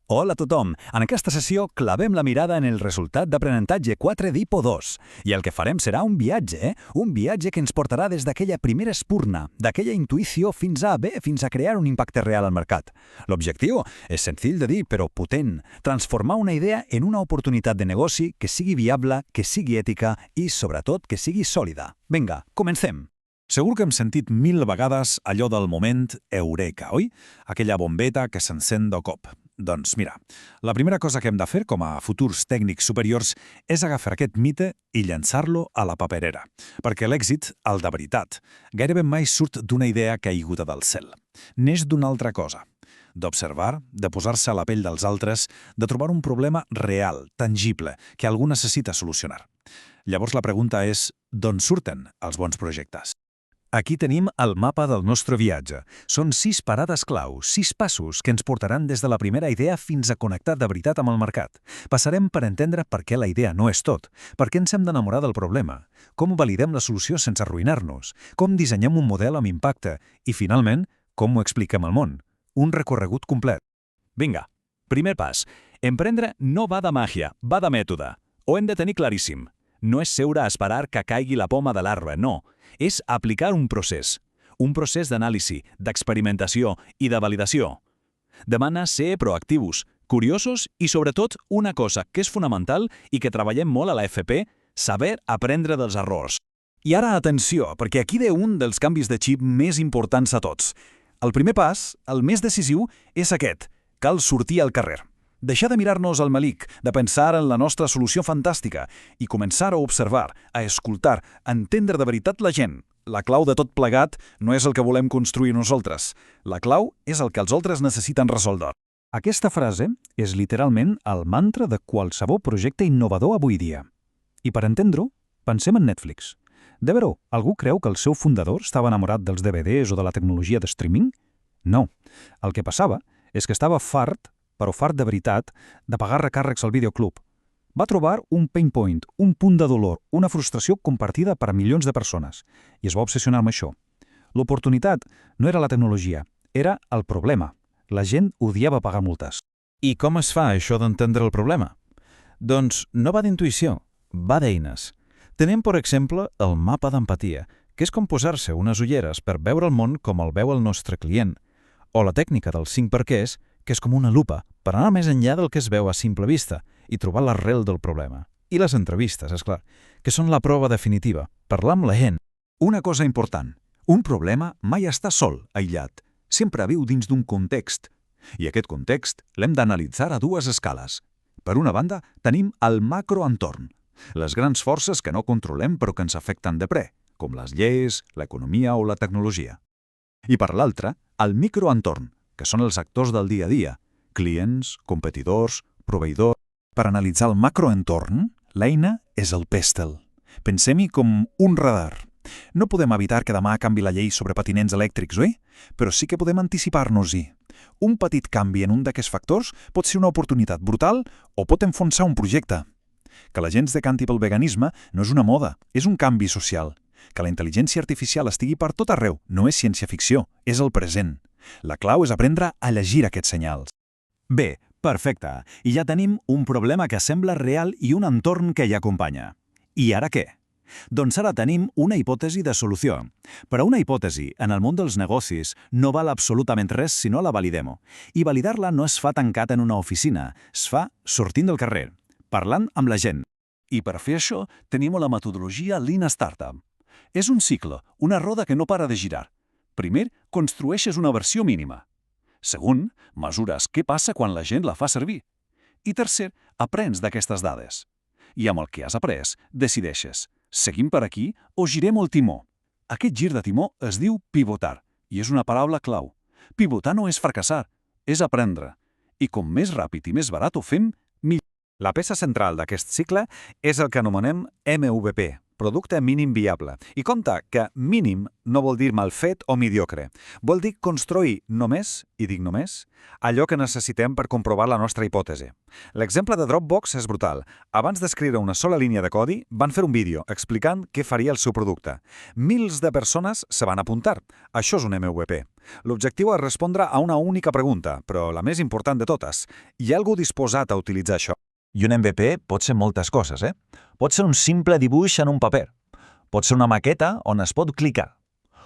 Hola a tothom! En aquesta sessió clavem la mirada en el resultat d'aprenentatge 4 d'IPO2 i el que farem serà un viatge, un viatge que ens portarà des d'aquella primera espurna, d'aquella intuïció fins a crear un impacte real al mercat. L'objectiu és senzill de dir però potent, transformar una idea en una oportunitat de negoci que sigui viable, que sigui ètica i, sobretot, que sigui sòlida. Vinga, comencem! Segur que hem sentit 1000 vegades allò del moment eureka, oi? Aquella bombeta que s'encén de cop. Doncs mira, la primera cosa que hem de fer com a futurs tècnics superiors és agafar aquest mite i llançar-lo a la paperera. Perquè l'èxit, el de veritat, gairebé mai surt d'una idea caiguda del cel. Neix d'una altra cosa. D'observar, de posar-se a la pell dels altres, de trobar un problema real, tangible, que algú necessita solucionar. Llavors la pregunta és, d'on surten els bons projectes? Aquí tenim el mapa del nostre viatge. Són 6 parades clau, 6 passos que ens portaran des de la primera idea fins a connectar de veritat amb el mercat. Passarem per entendre per què la idea no és tot, per què ens hem d'enamorar del problema, com validem la solució sense arruïnar-nos, com dissenyem un model amb impacte i, finalment, com ho expliquem al món. Un recorregut complet. Vinga, primer pas. Emprendre no va de màgia, va de mètode. Ho hem de tenir claríssim. No és seure a esperar que caigui la poma de l'arbre, no. És aplicar un procés d'anàlisi, d'experimentació i de validació. Demana ser proactius, curiosos i, sobretot, una cosa que és fonamental i que treballem molt a la FP, saber aprendre dels errors. I ara, atenció, perquè aquí ve un dels canvis de xip més importants a tots. El primer pas, el més decisiu, és aquest. Cal sortir al carrer. Deixar de mirar-nos al melic, de pensar en la nostra solució fantàstica i començar a observar, a escoltar, a entendre de veritat la gent. La clau de tot plegat no és el que volem construir nosaltres. La clau és el que els altres necessiten resoldre. Aquesta frase és literalment el mantra de qualsevol projecte innovador avui dia. I per entendre-ho, pensem en Netflix. De veure, algú creu que el seu fundador estava enamorat dels DVDs o de la tecnologia de streaming? No. El que passava és que estava fart, però fart de veritat, de pagar recàrrecs al videoclub. Va trobar un pain point, un punt de dolor, una frustració compartida per milions de persones, i es va obsessionar amb això. L'oportunitat no era la tecnologia, era el problema. La gent odiava pagar multes. I com es fa això d'entendre el problema? Doncs no va d'intuïció, va d'eines. Tenim, per exemple, el mapa d'empatia, que és com posar-se unes ulleres per veure el món com el veu el nostre client, o la tècnica dels 5 perquès, que és com una lupa, per anar més enllà del que es veu a simple vista i trobar l'arrel del problema. I les entrevistes, és clar, que són la prova definitiva, parlar amb la gent. Una cosa important, un problema mai està sol, aïllat. Sempre viu dins d'un context. I aquest context l'hem d'analitzar a 2 escales. Per una banda, tenim el macroentorn, les grans forces que no controlem però que ens afecten de pre, com les lleis, l'economia o la tecnologia. I per l'altra, el microentorn, que són els actors del dia a dia, clients, competidors, proveïdors. Per analitzar el macroentorn, l'eina és el pèstel. Pensem-hi com un radar. No podem evitar que demà canvi la llei sobre patinets elèctrics, oi? Però sí que podem anticipar-nos-hi. Un petit canvi en un d'aquests factors pot ser una oportunitat brutal o pot enfonsar un projecte. Que la gent es decanti pel veganisme no és una moda, és un canvi social. Que la intel·ligència artificial estigui per tot arreu no és ciència-ficció, és el present. La clau és aprendre a llegir aquests senyals. Bé, perfecte. I ja tenim un problema que sembla real i un entorn que hi acompanya. I ara què? Doncs ara tenim una hipòtesi de solució. Però una hipòtesi, en el món dels negocis, no val absolutament res si no la validem. I validar-la no es fa tancat en una oficina, es fa sortint del carrer, parlant amb la gent. I per fer això tenim la metodologia Lean Startup. És un cicle, una roda que no para de girar. Primer, construeixes una versió mínima. Segon, mesures què passa quan la gent la fa servir. I tercer, aprens d'aquestes dades. I amb el que has après, decideixes, seguim per aquí o girem el timó. Aquest gir de timó es diu pivotar, i és una paraula clau. Pivotar no és fracassar, és aprendre. I com més ràpid i més barat ho fem, millor. La peça central d'aquest cicle és el que anomenem MVP, producte mínim viable. I compte que mínim no vol dir mal fet o mediocre. Vol dir construir només, i dic només, allò que necessitem per comprovar la nostra hipòtesi. L'exemple de Dropbox és brutal. Abans d'escriure una sola línia de codi, van fer un vídeo explicant què faria el seu producte. Mils de persones se van apuntar. Això és un MVP. L'objectiu és respondre a una única pregunta, però la més important de totes. Hi ha algú disposat a utilitzar això? I un MVP pot ser moltes coses, Pot ser un simple dibuix en un paper. Pot ser una maqueta on es pot clicar.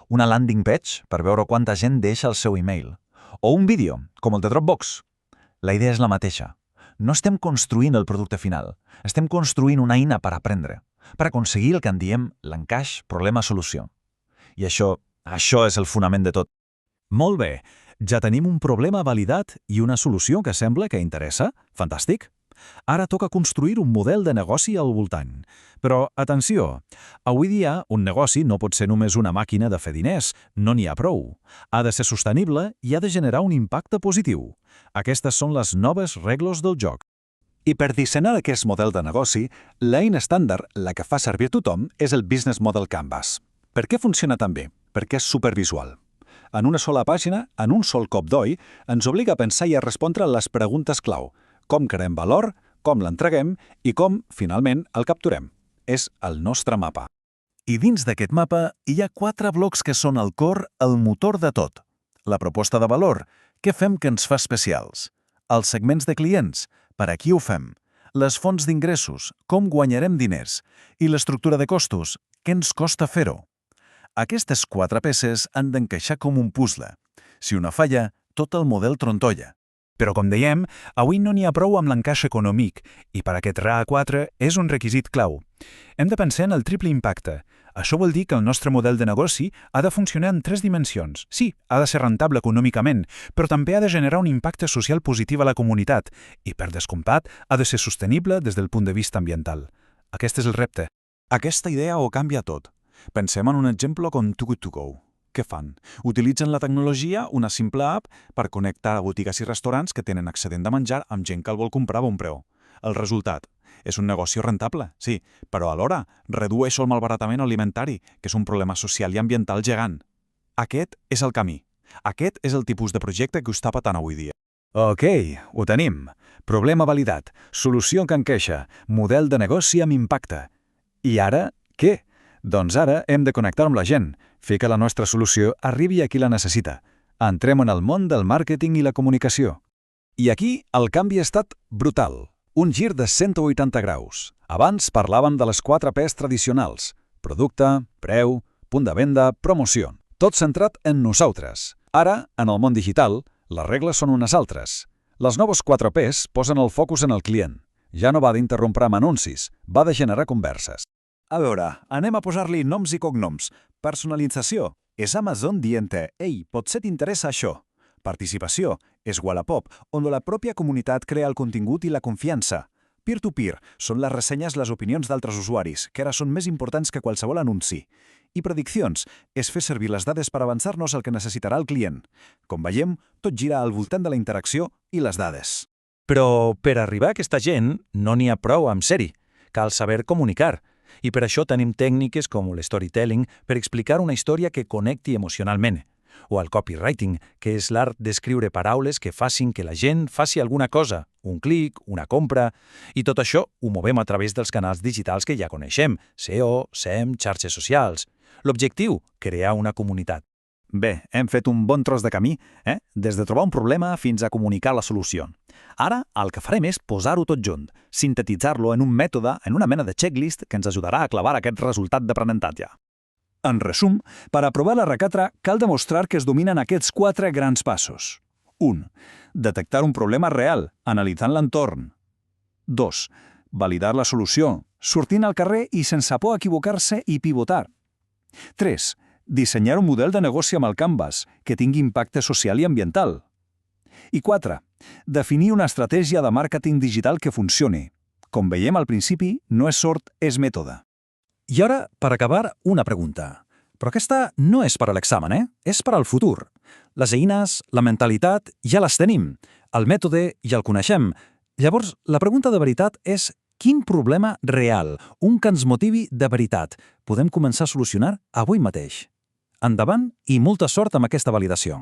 Una landing page per veure quanta gent deixa el seu email. O un vídeo, com el de Dropbox. La idea és la mateixa. No estem construint el producte final. Estem construint una eina per aprendre, per aconseguir el que en diem l'encaix problema-solució. I això és el fonament de tot. Molt bé, ja tenim un problema validat i una solució que sembla que interessa. Fantàstic. Ara toca construir un model de negoci al voltant. Però, atenció, avui dia un negoci no pot ser només una màquina de fer diners, no n'hi ha prou. Ha de ser sostenible i ha de generar un impacte positiu. Aquestes són les noves regles del joc. I per dissenyar aquest model de negoci, l'eina estàndard, la que fa servir tothom, és el Business Model Canvas. Per què funciona tan bé? Perquè és supervisual. En una sola pàgina, en un sol cop d'ull, ens obliga a pensar i a respondre les preguntes clau. Com creem valor, com l'entreguem i com, finalment, el capturem. És el nostre mapa. I dins d'aquest mapa hi ha 4 blocs que són el cor, el motor de tot. La proposta de valor, què fem que ens fa especials? Els segments de clients, per a qui ho fem? Les fonts d'ingressos, com guanyarem diners? I l'estructura de costos, què ens costa fer-ho? Aquestes 4 peces han d'encaixar com un puzzle. Si una falla, tot el model trontolla. Però, com dèiem, avui no n'hi ha prou amb l'encaix econòmic i per aquest RA4 és un requisit clau. Hem de pensar en el triple impacte. Això vol dir que el nostre model de negoci ha de funcionar en 3 dimensions. Sí, ha de ser rentable econòmicament, però també ha de generar un impacte social positiu a la comunitat i, per descomptat, ha de ser sostenible des del punt de vista ambiental. Aquest és el repte. Aquesta idea ho canvia tot. Pensem en un exemple com Too Good To Go. Què fan? Utilitzen la tecnologia, una simple app, per connectar botigues i restaurants que tenen excedent de menjar amb gent que el vol comprar a bon preu. El resultat? És un negoci rentable, sí, però alhora redueix el malbaratament alimentari, que és un problema social i ambiental gegant. Aquest és el camí. Aquest és el tipus de projecte que us tapa tant avui dia. Ok, ho tenim. Problema validat, solució que encaixa, model de negoci amb impacte. I ara, què? Doncs ara hem de connectar amb la gent, fer que la nostra solució arribi a qui la necessita. Entrem en el món del màrqueting i la comunicació. I aquí el canvi ha estat brutal. Un gir de 180 graus. Abans parlàvem de les 4 P's tradicionals. Producte, preu, punt de venda, promoció. Tot centrat en nosaltres. Ara, en el món digital, les regles són unes altres. Les noves 4 P's posen el focus en el client. Ja no va d'interrompre amb anuncis, va de generar converses. A veure, anem a posar-li noms i cognoms. Personalització és Amazon dient-te «Ei, potser t'interessa això». Participació és Wallapop, on la pròpia comunitat crea el contingut i la confiança. Peer-to-peer són les ressenyes, les opinions d'altres usuaris, que ara són més importants que qualsevol anunci. I prediccions és fer servir les dades per avançar-nos el que necessitarà el client. Com veiem, tot gira al voltant de la interacció i les dades. Però per arribar a aquesta gent no n'hi ha prou amb ser-hi. Cal saber comunicar. I per això tenim tècniques com l'storytelling per explicar una història que connecti emocionalment. O el copywriting, que és l'art d'escriure paraules que facin que la gent faci alguna cosa, un clic, una compra, i tot això ho movem a través dels canals digitals que ja coneixem, SEO, SEM, xarxes socials. L'objectiu, crear una comunitat. Bé, hem fet un bon tros de camí, des de trobar un problema fins a comunicar la solució. Ara el que farem és posar-ho tot junt, sintetitzar-lo en un mètode, en una mena de checklist que ens ajudarà a clavar aquest resultat d'aprenentatge. En resum, per aprovar la R4 cal demostrar que es dominen aquests 4 grans passos. 1. Detectar un problema real, analitzant l'entorn. 2. Validar la solució, sortint al carrer i sense por a equivocar-se i pivotar. 3. Dissenyar un model de negoci amb el Canvas, que tingui impacte social i ambiental. I 4. Definir una estratègia de màrqueting digital que funcioni. Com veiem al principi, no és sort, és mètode. I ara, per acabar, una pregunta. Però aquesta no és per a l'examen, És per al futur. Les eines, la mentalitat, ja les tenim. El mètode ja el coneixem. Llavors, la pregunta de veritat és Quin problema real, un que ens motivi de veritat, podem començar a solucionar avui mateix? Endavant i molta sort amb aquesta validació.